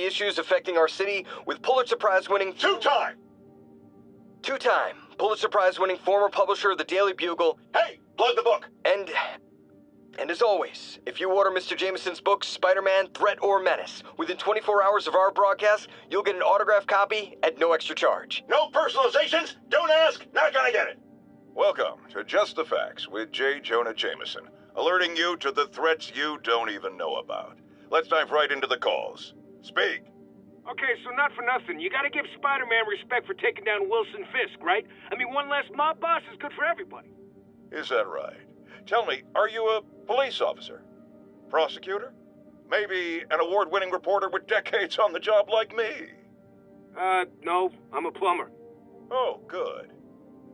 issues affecting our city with Pulitzer Prize-winning... Two-time Pulitzer Prize-winning former publisher of the Daily Bugle... Hey, plug the book! And as always, if you order Mr. Jameson's book, Spider-Man, Threat or Menace, within 24 hours of our broadcast, you'll get an autographed copy at no extra charge. No personalizations, don't ask, not gonna get it. Welcome to Just the Facts with J.Jonah Jameson, alerting you to the threats you don't even know about. Let's dive right into the calls. Speak. Okay, so not for nothing. You gotta give Spider-Man respect for taking down Wilson Fisk, right? I mean, one less mob boss is good for everybody. Is that right? Tell me, are you a police officer? Prosecutor? Maybe an award-winning reporter with decades on the job like me? No, I'm a plumber. Oh, good.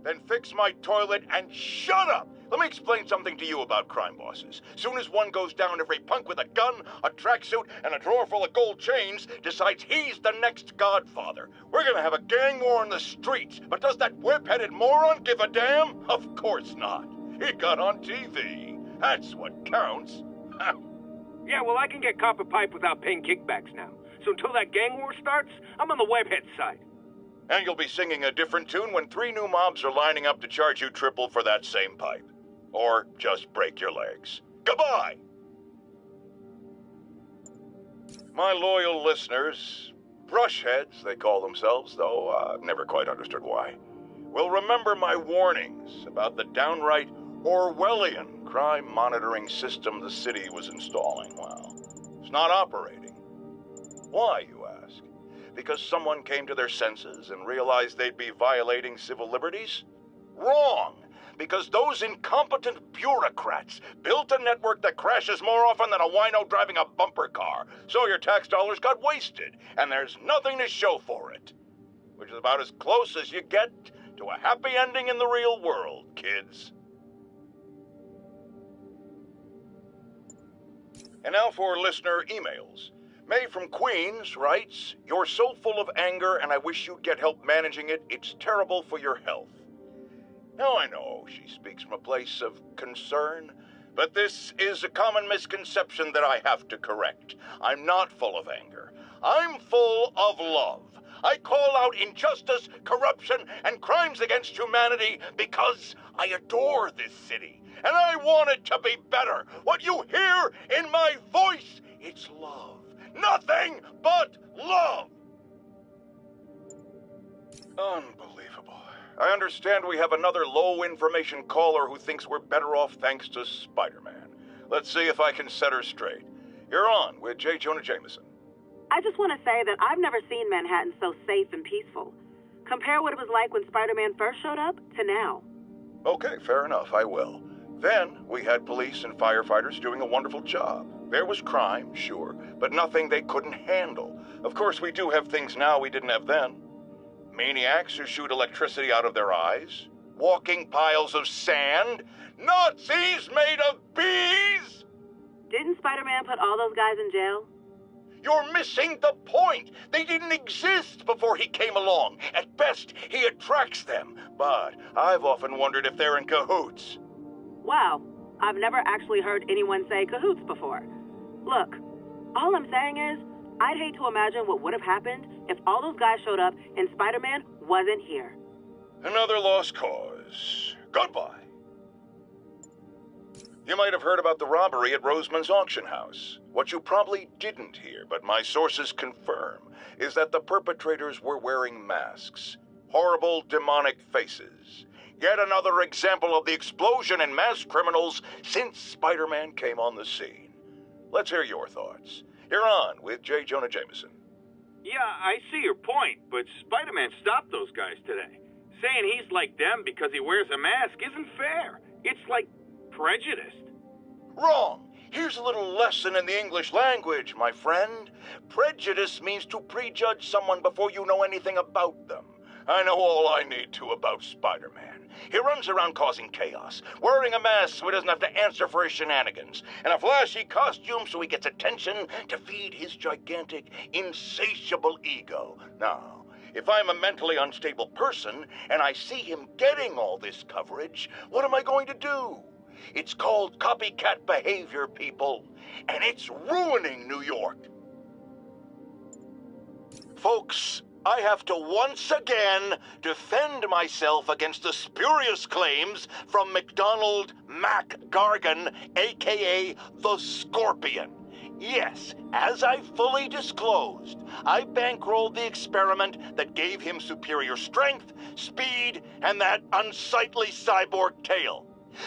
Then fix my toilet and shut up! Let me explain something to you about crime bosses. Soon as one goes down, every punk with a gun, a tracksuit, and a drawer full of gold chains decides he's the next godfather. We're gonna have a gang war in the streets, but does that whip-headed moron give a damn? Of course not. He got on TV. That's what counts. Yeah, well, I can get copper pipe without paying kickbacks now. So until that gang war starts, I'm on the webhead side. And you'll be singing a different tune when 3 new mobs are lining up to charge you triple for that same pipe. Or just break your legs. Goodbye! My loyal listeners, brushheads they call themselves, though I've never quite understood why, will remember my warnings about the downright Orwellian crime monitoring system the city was installing. Well, it's not operating. Why, you ask? Because someone came to their senses and realized they'd be violating civil liberties? Wrong! Because those incompetent bureaucrats built a network that crashes more often than a wino driving a bumper car. So your tax dollars got wasted, and there's nothing to show for it. Which is about as close as you get to a happy ending in the real world, kids. And now for listener emails. May from Queens writes, "You're so full of anger and I wish you'd get help managing it. It's terrible for your health." Now I know she speaks from a place of concern, but this is a common misconception that I have to correct. I'm not full of anger. I'm full of love. I call out injustice, corruption, and crimes against humanity because I adore this city, and I want it to be better. What you hear in my voice, it's love. Nothing but love. Unbelievable. I understand we have another low-information caller who thinks we're better off thanks to Spider-Man. Let's see if I can set her straight. You're on with J.Jonah Jameson. I just want to say that I've never seen Manhattan so safe and peaceful. Compare what it was like when Spider-Man first showed up to now. Okay, fair enough, I will. Then we had police and firefighters doing a wonderful job. There was crime, sure, but nothing they couldn't handle. Of course, we do have things now we didn't have then. Maniacs who shoot electricity out of their eyes, walking piles of sand, Nazis made of bees! Didn't Spider-Man put all those guys in jail? You're missing the point. They didn't exist before he came along. At best, he attracts them. But I've often wondered if they're in cahoots. Wow, I've never actually heard anyone say cahoots before. Look, all I'm saying is, I'd hate to imagine what would have happened if all those guys showed up and Spider-Man wasn't here. Another lost cause. Goodbye. You might have heard about the robbery at Roseman's auction house. What you probably didn't hear, but my sources confirm, is that the perpetrators were wearing masks. Horrible, demonic faces. Yet another example of the explosion in mass criminals since Spider-Man came on the scene. Let's hear your thoughts. You're on with J.Jonah Jameson. Yeah, I see your point, but Spider-Man stopped those guys today. Saying he's like them because he wears a mask isn't fair. It's like prejudiced. Wrong. Here's a little lesson in the English language, my friend. Prejudice means to prejudge someone before you know anything about them. I know all I need to about Spider-Man. He runs around causing chaos, wearing a mask so he doesn't have to answer for his shenanigans, and a flashy costume so he gets attention to feed his gigantic, insatiable ego. Now, if I'm a mentally unstable person and I see him getting all this coverage, what am I going to do? It's called copycat behavior, people, and it's ruining New York. Folks, I have to once again defend myself against the spurious claims from McDonald Mac Gargan, aka the Scorpion. Yes, as I fully disclosed, I bankrolled the experiment that gave him superior strength, speed, and that unsightly cyborg tail.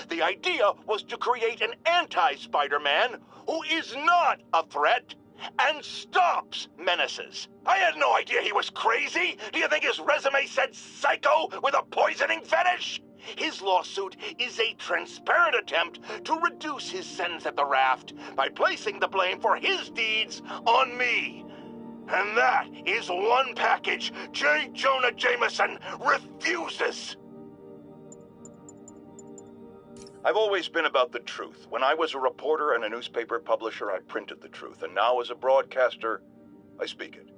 The idea was to create an anti-Spider-Man who is not a threat and stops menaces. I had no idea he was crazy. Do you think his resume said psycho with a poisoning fetish? His lawsuit is a transparent attempt to reduce his sentence at the raft by placing the blame for his deeds on me. And that is one package J.Jonah Jameson refuses. I've always been about the truth. When I was a reporter and a newspaper publisher, I printed the truth. And now as a broadcaster, I speak it.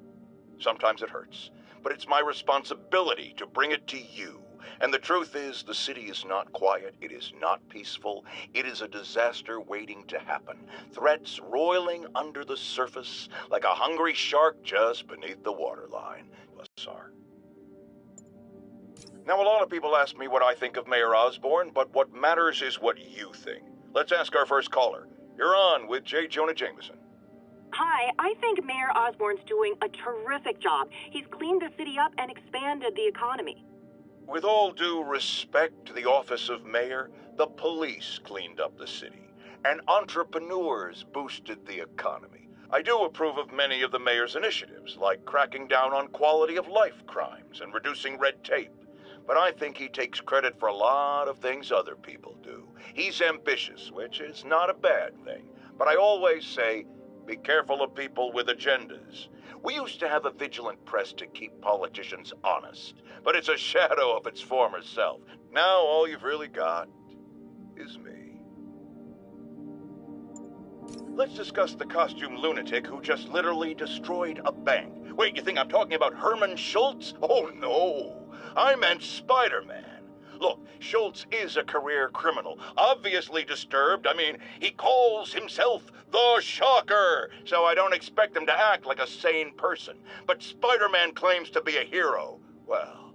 Sometimes it hurts, but it's my responsibility to bring it to you. And the truth is, the city is not quiet. It is not peaceful. It is a disaster waiting to happen. Threats roiling under the surface like a hungry shark just beneath the waterline. Bizarre. Now, a lot of people ask me what I think of Mayor Osborn, but what matters is what you think. Let's ask our first caller. You're on with J.Jonah Jameson. Hi, I think Mayor Osborn's doing a terrific job. He's cleaned the city up and expanded the economy. With all due respect to the office of mayor, the police cleaned up the city, and entrepreneurs boosted the economy. I do approve of many of the mayor's initiatives, like cracking down on quality of life crimes and reducing red tape. But I think he takes credit for a lot of things other people do. He's ambitious, which is not a bad thing. But I always say, be careful of people with agendas. We used to have a vigilant press to keep politicians honest, but it's a shadow of its former self. Now all you've really got is me. Let's discuss the costume lunatic who just literally destroyed a bank. Wait, you think I'm talking about Herman Schultz? Oh no! I meant Spider-Man. Look, Schultz is a career criminal, obviously disturbed. I mean, he calls himself the Shocker, so I don't expect him to act like a sane person. But Spider-Man claims to be a hero. Well,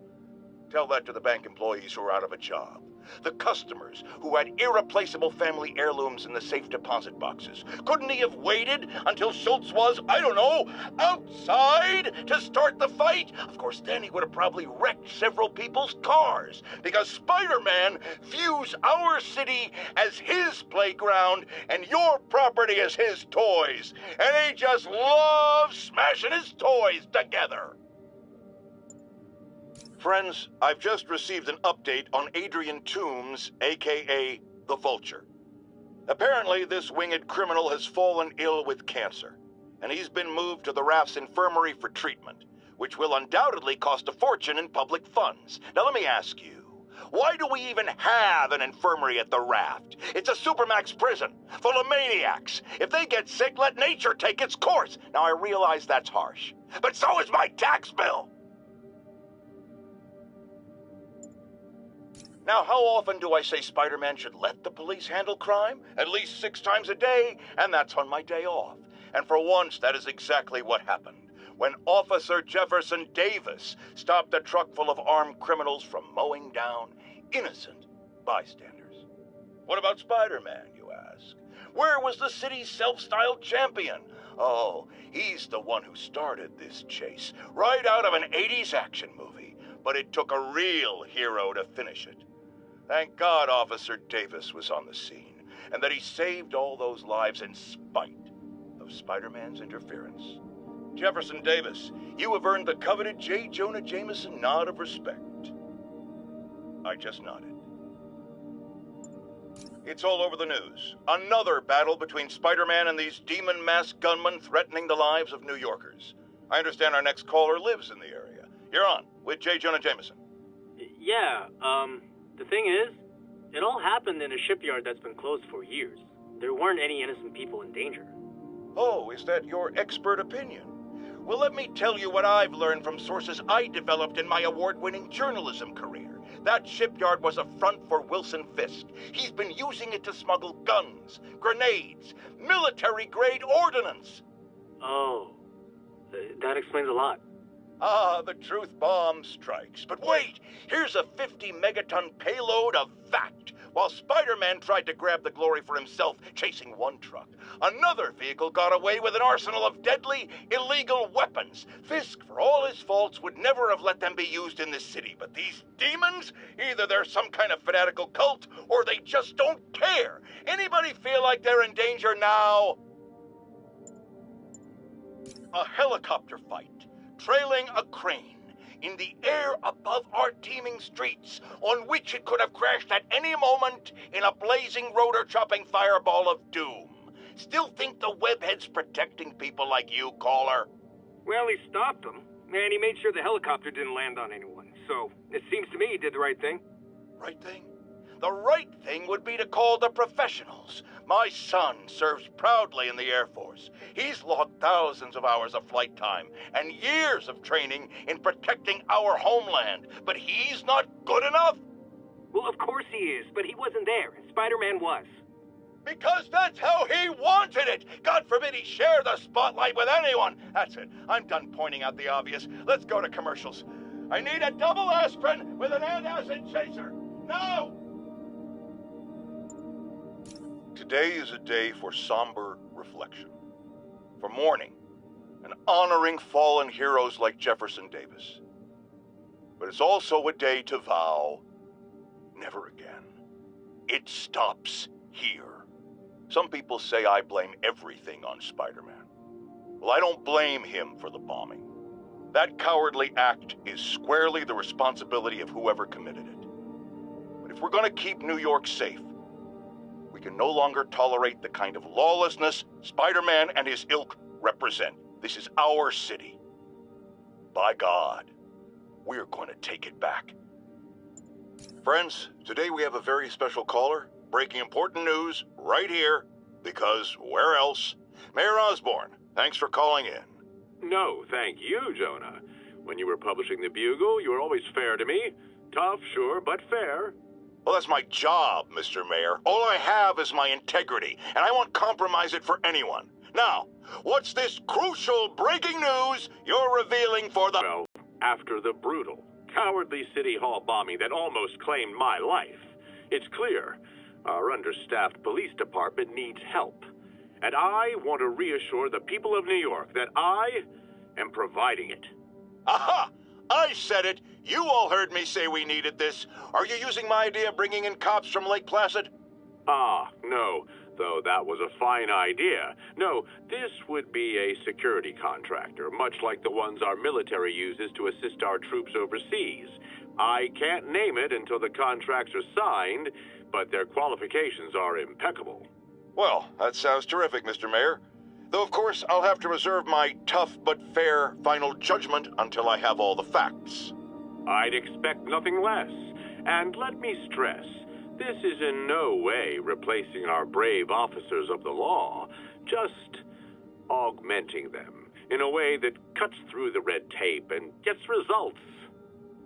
tell that to the bank employees who are out of a job. The customers who had irreplaceable family heirlooms in the safe deposit boxes. Couldn't he have waited until Schultz was, I don't know, outside to start the fight? Of course, then he would have probably wrecked several people's cars, because Spider-Man views our city as his playground and your property as his toys. And he just loves smashing his toys together. Friends, I've just received an update on Adrian Toombs, a.k.a. the Vulture. Apparently, this winged criminal has fallen ill with cancer, and he's been moved to the Raft's infirmary for treatment, which will undoubtedly cost a fortune in public funds. Now, let me ask you, why do we even have an infirmary at the Raft? It's a supermax prison, full of maniacs. If they get sick, let nature take its course. Now, I realize that's harsh, but so is my tax bill. Now, how often do I say Spider-Man should let the police handle crime? At least 6 times a day, and that's on my day off. And for once, that is exactly what happened when Officer Jefferson Davis stopped a truck full of armed criminals from mowing down innocent bystanders. What about Spider-Man, you ask? Where was the city's self-styled champion? Oh, he's the one who started this chase, right out of an 80s action movie. But it took a real hero to finish it. Thank God Officer Davis was on the scene, and that he saved all those lives in spite of Spider-Man's interference. Jefferson Davis, you have earned the coveted J. Jonah Jameson nod of respect. I just nodded. It's all over the news. Another battle between Spider-Man and these demon-masked gunmen threatening the lives of New Yorkers. I understand our next caller lives in the area. You're on with J. Jonah Jameson. Yeah, the thing is, it all happened in a shipyard that's been closed for years. There weren't any innocent people in danger. Oh, is that your expert opinion? Well, let me tell you what I've learned from sources I developed in my award-winning journalism career. That shipyard was a front for Wilson Fisk. He's been using it to smuggle guns, grenades, military-grade ordnance. Oh, that explains a lot. Ah, the truth bomb strikes. But wait, here's a 50 megaton payload of fact. While Spider-Man tried to grab the glory for himself chasing one truck, another vehicle got away with an arsenal of deadly, illegal weapons. Fisk, for all his faults, would never have let them be used in this city. But these demons, either they're some kind of fanatical cult, or they just don't care. Anybody feel like they're in danger now? A helicopter fight, trailing a crane in the air above our teeming streets, on which it could have crashed at any moment in a blazing rotor-chopping fireball of doom. Still think the webhead's protecting people like you, caller? Well, he stopped them, and he made sure the helicopter didn't land on anyone. So, it seems to me he did the right thing. Right thing? The right thing would be to call the professionals. My son serves proudly in the Air Force. He's logged thousands of hours of flight time and years of training in protecting our homeland. But he's not good enough? Well, of course he is, but he wasn't there. Spider-Man was. Because that's how he wanted it! God forbid he share the spotlight with anyone! That's it. I'm done pointing out the obvious. Let's go to commercials. I need a double aspirin with an antacid chaser. Now! Today is a day for somber reflection, for mourning and honoring fallen heroes like Jefferson Davis. But it's also a day to vow never again. It stops here. Some people say I blame everything on Spider-Man. Well, I don't blame him for the bombing. That cowardly act is squarely the responsibility of whoever committed it. But if we're going to keep New York safe, we can no longer tolerate the kind of lawlessness Spider-Man and his ilk represent. This is our city. By God, we're going to take it back. Friends, today we have a very special caller, breaking important news right here, because where else? Mayor Osborne, thanks for calling in. No, thank you, Jonah. When you were publishing the Bugle, you were always fair to me. Tough, sure, but fair. Well, that's my job, Mr. Mayor. All I have is my integrity, and I won't compromise it for anyone. Now, what's this crucial breaking news you're revealing for the... Well, after the brutal, cowardly City Hall bombing that almost claimed my life, it's clear our understaffed police department needs help. And I want to reassure the people of New York that I am providing it. Aha! I said it! You all heard me say we needed this. Are you using my idea of bringing in cops from Lake Placid? Ah, no, though that was a fine idea. No, this would be a security contractor, much like the ones our military uses to assist our troops overseas. I can't name it until the contracts are signed, but their qualifications are impeccable. Well, that sounds terrific, Mr. Mayor. Though, of course, I'll have to reserve my tough but fair final judgment until I have all the facts. I'd expect nothing less. And let me stress, this is in no way replacing our brave officers of the law, just augmenting them in a way that cuts through the red tape and gets results.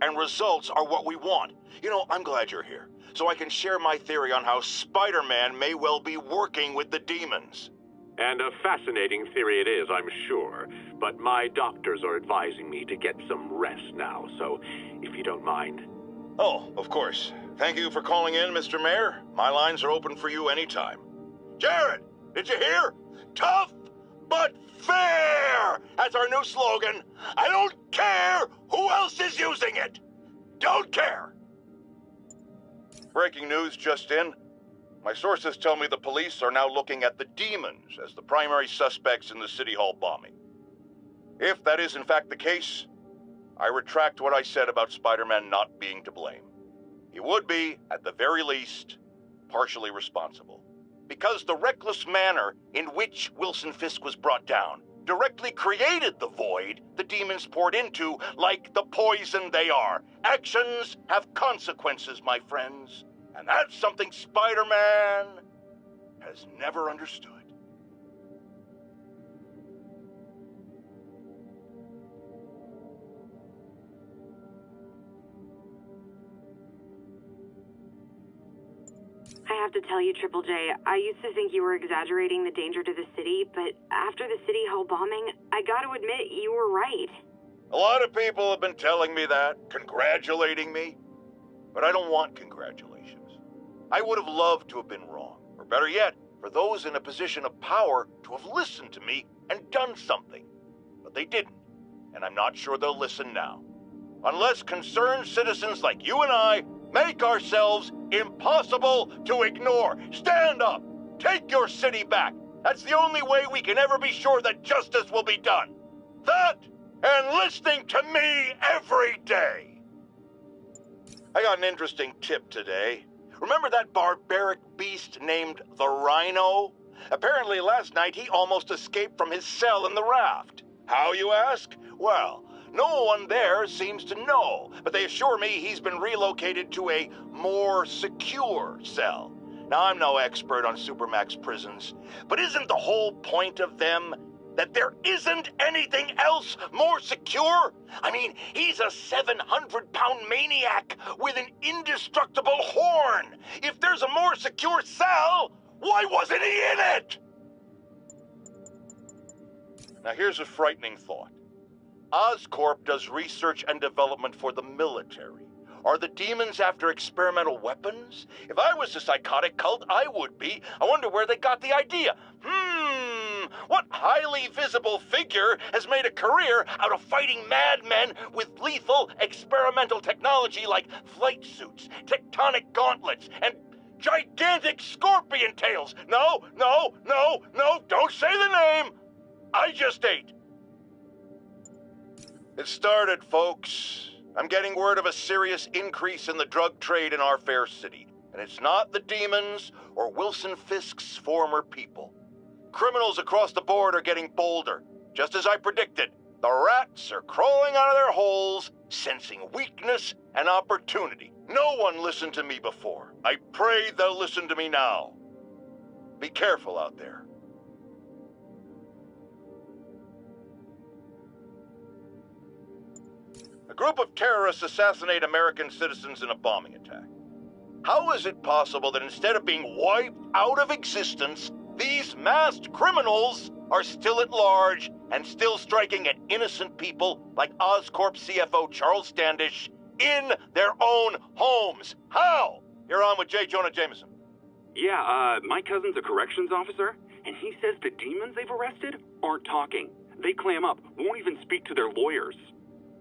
And results are what we want. You know, I'm glad you're here, so I can share my theory on how Spider-Man may well be working with the demons. And a fascinating theory it is, I'm sure. But my doctors are advising me to get some rest now, so if you don't mind. Oh, of course. Thank you for calling in, Mr. Mayor. My lines are open for you anytime. Jared, did you hear? Tough but fair! That's our new slogan. I don't care who else is using it. Don't care. Breaking news just in. My sources tell me the police are now looking at the demons as the primary suspects in the City Hall bombing. If that is in fact the case, I retract what I said about Spider-Man not being to blame. He would be, at the very least, partially responsible. Because the reckless manner in which Wilson Fisk was brought down directly created the void the demons poured into, like the poison they are. Actions have consequences, my friends. And that's something Spider-Man has never understood. I have to tell you, Triple J, I used to think you were exaggerating the danger to the city, but after the City Hall bombing, I gotta admit, you were right. A lot of people have been telling me that, congratulating me. But I don't want congratulations. I would have loved to have been wrong. Or better yet, for those in a position of power to have listened to me and done something. But they didn't, and I'm not sure they'll listen now. Unless concerned citizens like you and I make ourselves impossible to ignore. Stand up! Take your city back! That's the only way we can ever be sure that justice will be done. That, and listening to me every day. I got an interesting tip today. Remember that barbaric beast named the Rhino? Apparently last night he almost escaped from his cell in the raft. How, you ask? Well, no one there seems to know, but they assure me he's been relocated to a more secure cell. Now, I'm no expert on Supermax prisons, but isn't the whole point of them that there isn't anything else more secure? I mean, he's a 700-pound maniac with an indestructible horn. If there's a more secure cell, why wasn't he in it? Now, here's a frightening thought. Oscorp does research and development for the military. Are the demons after experimental weapons? If I was a psychotic cult, I would be. I wonder where they got the idea. What highly visible figure has made a career out of fighting madmen with lethal experimental technology like flight suits, tectonic gauntlets, and gigantic scorpion tails? No, don't say the name. I just ate. It started, folks. I'm getting word of a serious increase in the drug trade in our fair city. And it's not the demons or Wilson Fisk's former people. Criminals across the board are getting bolder. Just as I predicted, the rats are crawling out of their holes, sensing weakness and opportunity. No one listened to me before. I pray they'll listen to me now. Be careful out there. A group of terrorists assassinate American citizens in a bombing attack. How is it possible that instead of being wiped out of existence, these masked criminals are still at large and still striking at innocent people like Oscorp CFO Charles Standish in their own homes? How? You're on with J.Jonah Jameson. Yeah, my cousin's a corrections officer, and he says the demons they've arrested aren't talking. They clam up, won't even speak to their lawyers.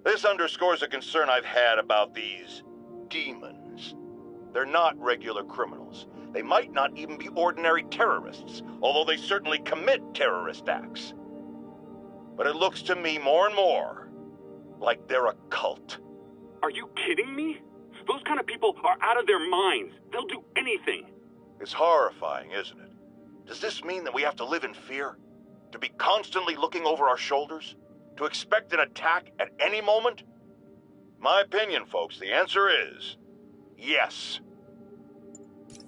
This underscores a concern I've had about these demons. They're not regular criminals. They might not even be ordinary terrorists, although they certainly commit terrorist acts. But it looks to me more and more like they're a cult. Are you kidding me? Those kind of people are out of their minds. They'll do anything. It's horrifying, isn't it? Does this mean that we have to live in fear? To be constantly looking over our shoulders? To expect an attack at any moment? My opinion, folks, the answer is yes.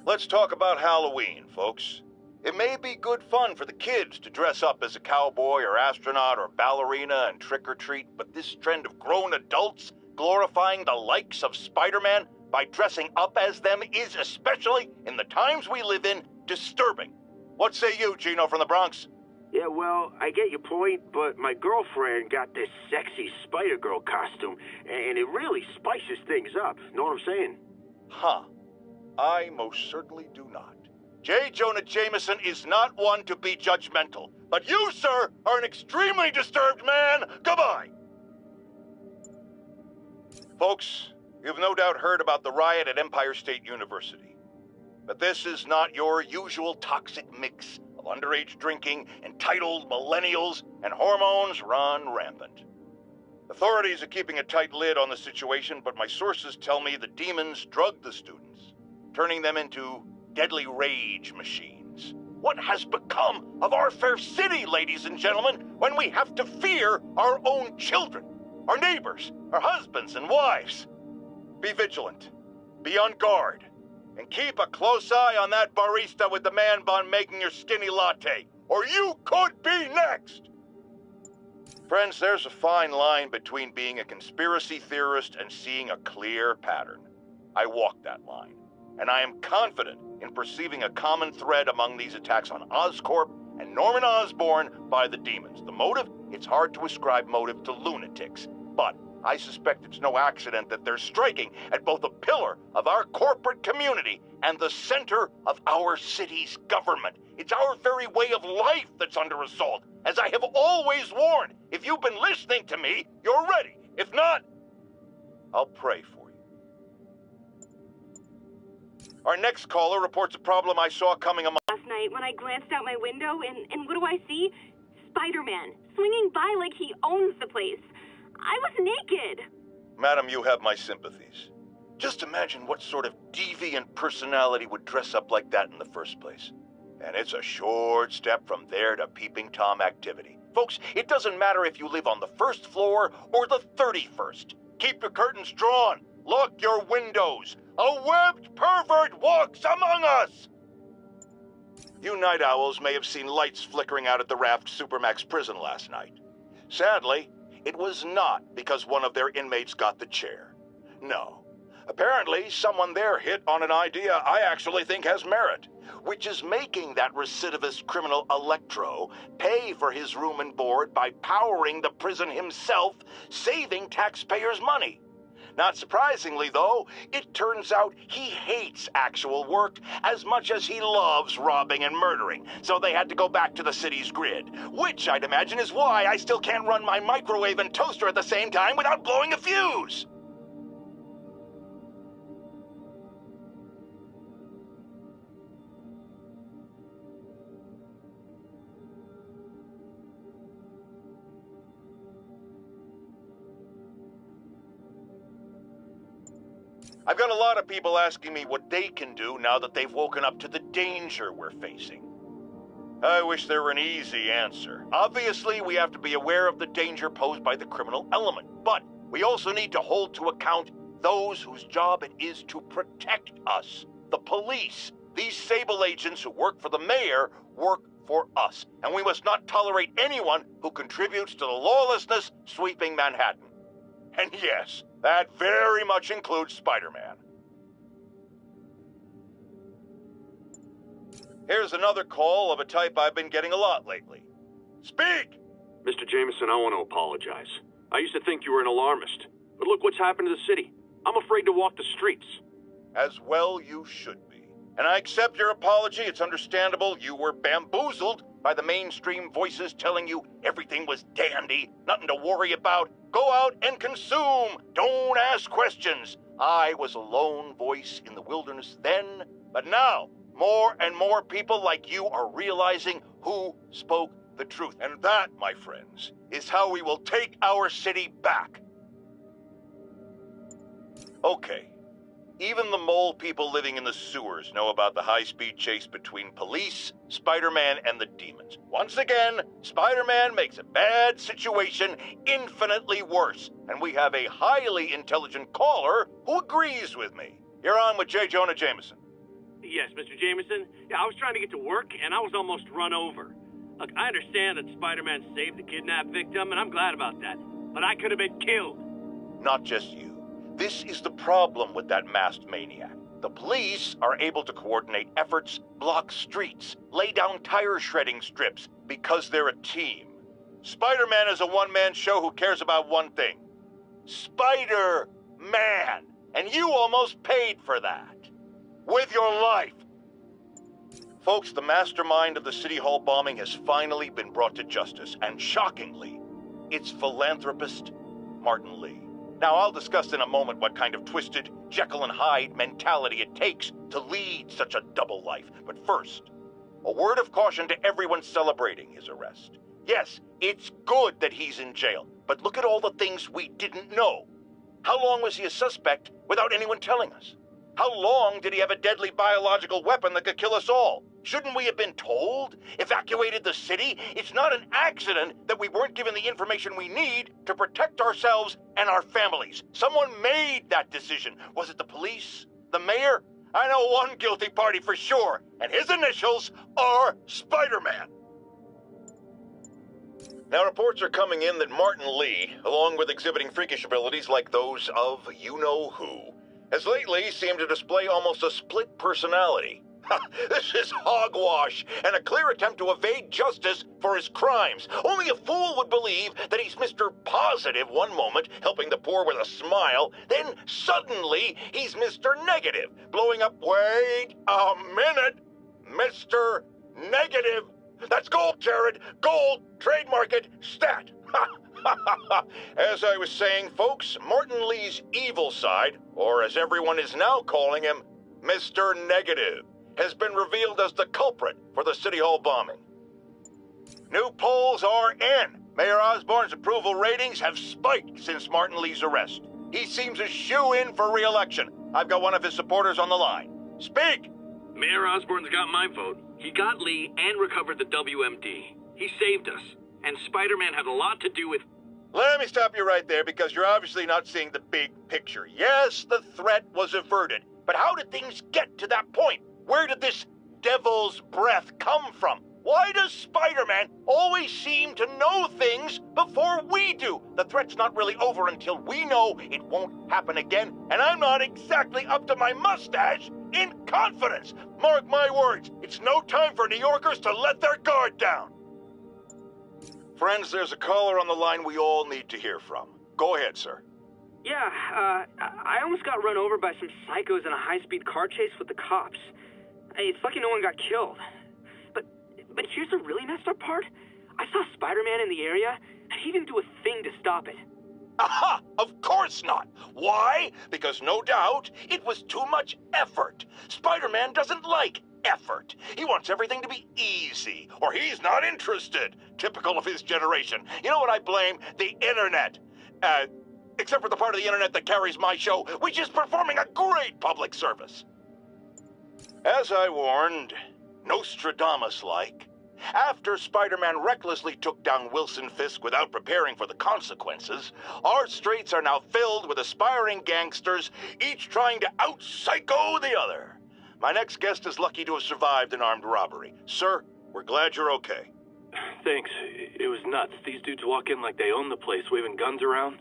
Let's talk about Halloween, folks. It may be good fun for the kids to dress up as a cowboy or astronaut or ballerina and trick-or-treat, but this trend of grown adults glorifying the likes of Spider-Man by dressing up as them is, especially in the times we live in, disturbing. What say you, Gino from the Bronx? Yeah, well, I get your point, but my girlfriend got this sexy Spider-Girl costume, and it really spices things up. Know what I'm saying? Huh. I most certainly do not. J.Jonah Jameson is not one to be judgmental, but you, sir, are an extremely disturbed man. Goodbye. Folks, you've no doubt heard about the riot at Empire State University. But this is not your usual toxic mix of underage drinking, entitled millennials, and hormones run rampant. Authorities are keeping a tight lid on the situation, but my sources tell me the demons drugged the students, turning them into deadly rage machines. What has become of our fair city, ladies and gentlemen, when we have to fear our own children, our neighbors, our husbands and wives? Be vigilant, be on guard, and keep a close eye on that barista with the man bun making your skinny latte, or you could be next! Friends, there's a fine line between being a conspiracy theorist and seeing a clear pattern. I walk that line, and I am confident in perceiving a common thread among these attacks on Oscorp and Norman Osborn by the demons. The motive? It's hard to ascribe motive to lunatics. But I suspect it's no accident that they're striking at both a pillar of our corporate community and the center of our city's government. It's our very way of life that's under assault. As I have always warned, if you've been listening to me, you're ready. If not, I'll pray for you. Our next caller reports a problem I saw coming a Last night when I glanced out my window, and what do I see? Spider-Man, swinging by like he owns the place. I was naked. Madam, you have my sympathies. Just imagine what sort of deviant personality would dress up like that in the first place. And it's a short step from there to peeping Tom activity. Folks, it doesn't matter if you live on the first floor or the 31st. Keep your curtains drawn. Lock your windows. A webbed pervert walks among us! You night owls may have seen lights flickering out at the Raft Supermax prison last night. Sadly, it was not because one of their inmates got the chair. No. Apparently, someone there hit on an idea I actually think has merit, which is making that recidivist criminal Electro pay for his room and board by powering the prison himself, saving taxpayers' money. Not surprisingly, though, it turns out he hates actual work as much as he loves robbing and murdering, so they had to go back to the city's grid, which I'd imagine is why I still can't run my microwave and toaster at the same time without blowing a fuse. I've got a lot of people asking me what they can do now that they've woken up to the danger we're facing. I wish there were an easy answer. Obviously, we have to be aware of the danger posed by the criminal element, but we also need to hold to account those whose job it is to protect us. The police. These Sable agents who work for the mayor work for us, and we must not tolerate anyone who contributes to the lawlessness sweeping Manhattan. And yes, that very much includes Spider-Man. Here's another call of a type I've been getting a lot lately. Speak! Mr. Jameson, I want to apologize. I used to think you were an alarmist, but look what's happened to the city. I'm afraid to walk the streets. As well you should be. And I accept your apology. It's understandable you were bamboozled by the mainstream voices telling you everything was dandy, nothing to worry about. Go out and consume. Don't ask questions. I was a lone voice in the wilderness then, but now more and more people like you are realizing who spoke the truth. And that, my friends, is how we will take our city back. Okay. Even the mole people living in the sewers know about the high-speed chase between police, Spider-Man, and the demons. Once again, Spider-Man makes a bad situation infinitely worse, and we have a highly intelligent caller who agrees with me. You're on with J.Jonah Jameson. Yes, Mr. Jameson. Yeah, I was trying to get to work, and I was almost run over. Look, I understand that Spider-Man saved the kidnapped victim, and I'm glad about that. But I could have been killed. Not just you. This is the problem with that masked maniac. The police are able to coordinate efforts, block streets, lay down tire shredding strips, because they're a team. Spider-Man is a one-man show who cares about one thing. Spider-Man! And you almost paid for that. With your life. Folks, the mastermind of the City Hall bombing has finally been brought to justice, and shockingly, it's philanthropist Martin Lee. Now, I'll discuss in a moment what kind of twisted Jekyll and Hyde mentality it takes to lead such a double life. But first, a word of caution to everyone celebrating his arrest. Yes, it's good that he's in jail, but look at all the things we didn't know. How long was he a suspect without anyone telling us? How long did he have a deadly biological weapon that could kill us all? Shouldn't we have been told? Evacuated the city? It's not an accident that we weren't given the information we need to protect ourselves and our families. Someone made that decision. Was it the police? The mayor? I know one guilty party for sure, and his initials are Spider-Man. Now, reports are coming in that Martin Lee, along with exhibiting freakish abilities like those of you-know-who, has lately seemed to display almost a split personality. This is hogwash and a clear attempt to evade justice for his crimes. Only a fool would believe that he's Mr. Positive one moment, helping the poor with a smile, then suddenly he's Mr. Negative, blowing up. Wait a minute, Mr. Negative. That's gold, Jared. Gold, trademark it, stat. As I was saying, folks, Martin Lee's evil side, or as everyone is now calling him, Mr. Negative, has been revealed as the culprit for the City Hall bombing. New polls are in. Mayor Osborne's approval ratings have spiked since Martin Lee's arrest. He seems a shoo-in for re-election. I've got one of his supporters on the line. Speak! Mayor Osborne's got my vote. He got Lee and recovered the WMD. He saved us. And Spider-Man had a lot to do with... Let me stop you right there, because you're obviously not seeing the big picture. Yes, the threat was averted. But how did things get to that point? Where did this devil's breath come from? Why does Spider-Man always seem to know things before we do? The threat's not really over until we know it won't happen again, and I'm not exactly up to my mustache in confidence. Mark my words, it's no time for New Yorkers to let their guard down. Friends, there's a caller on the line we all need to hear from. Go ahead, sir. Yeah, I almost got run over by some psychos in a high-speed car chase with the cops. It's lucky no one got killed. But here's the really messed up part. I saw Spider-Man in the area, and he didn't do a thing to stop it. Aha! Of course not! Why? Because no doubt it was too much effort. Spider-Man doesn't like effort. He wants everything to be easy, or he's not interested. Typical of his generation. You know what I blame? The internet. Except for the part of the internet that carries my show, which is performing a great public service. As I warned, Nostradamus-like, after Spider-Man recklessly took down Wilson Fisk without preparing for the consequences, our streets are now filled with aspiring gangsters, each trying to out-psycho the other. My next guest is lucky to have survived an armed robbery. Sir, we're glad you're okay. Thanks. It was nuts. These dudes walk in like they own the place, waving guns around.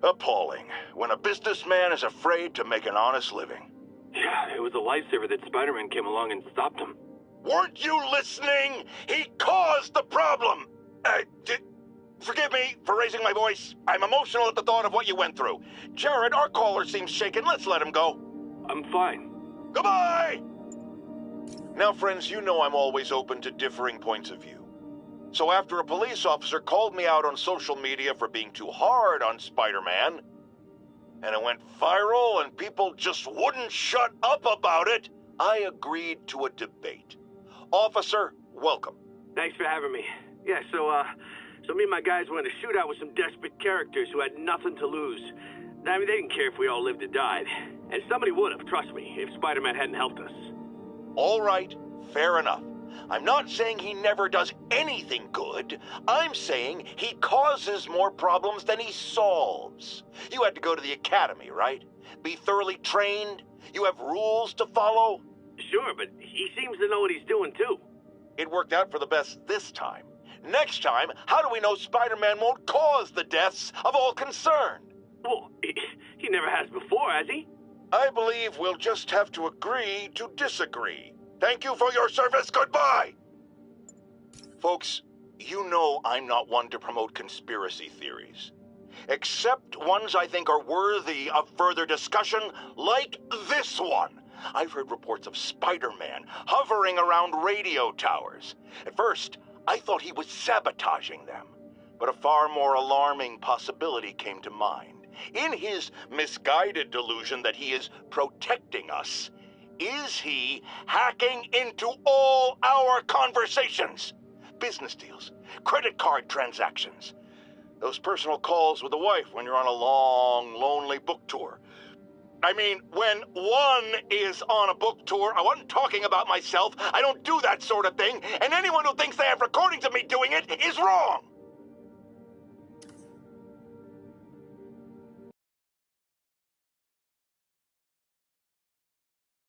Appalling, when a businessman is afraid to make an honest living. Yeah, it was a lifesaver that Spider-Man came along and stopped him. Weren't you listening? He caused the problem! Forgive me for raising my voice. I'm emotional at the thought of what you went through. Jared, our caller seems shaken. Let's let him go. I'm fine. Goodbye! Now, friends, you know I'm always open to differing points of view. So after a police officer called me out on social media for being too hard on Spider-Man, and it went viral and people just wouldn't shut up about it, I agreed to a debate. Officer, welcome. Thanks for having me. Yeah, so me and my guys went in a shootout with some desperate characters who had nothing to lose. I mean, they didn't care if we all lived or died. And somebody would have, trust me, if Spider-Man hadn't helped us. All right, fair enough. I'm not saying he never does anything good. I'm saying he causes more problems than he solves. You had to go to the academy, right? Be thoroughly trained? You have rules to follow? Sure, but he seems to know what he's doing, too. It worked out for the best this time. Next time, how do we know Spider-Man won't cause the deaths of all concerned? Well, he never has before, has he? I believe we'll just have to agree to disagree. Thank you for your service. Goodbye! Folks, you know I'm not one to promote conspiracy theories. Except ones I think are worthy of further discussion, like this one. I've heard reports of Spider-Man hovering around radio towers. At first, I thought he was sabotaging them. But a far more alarming possibility came to mind. In his misguided delusion that he is protecting us, is he hacking into all our conversations? Business deals, credit card transactions, those personal calls with the wife when you're on a long, lonely book tour. I mean, when one is on a book tour, I wasn't talking about myself. I don't do that sort of thing, and anyone who thinks they have recordings of me doing it is wrong.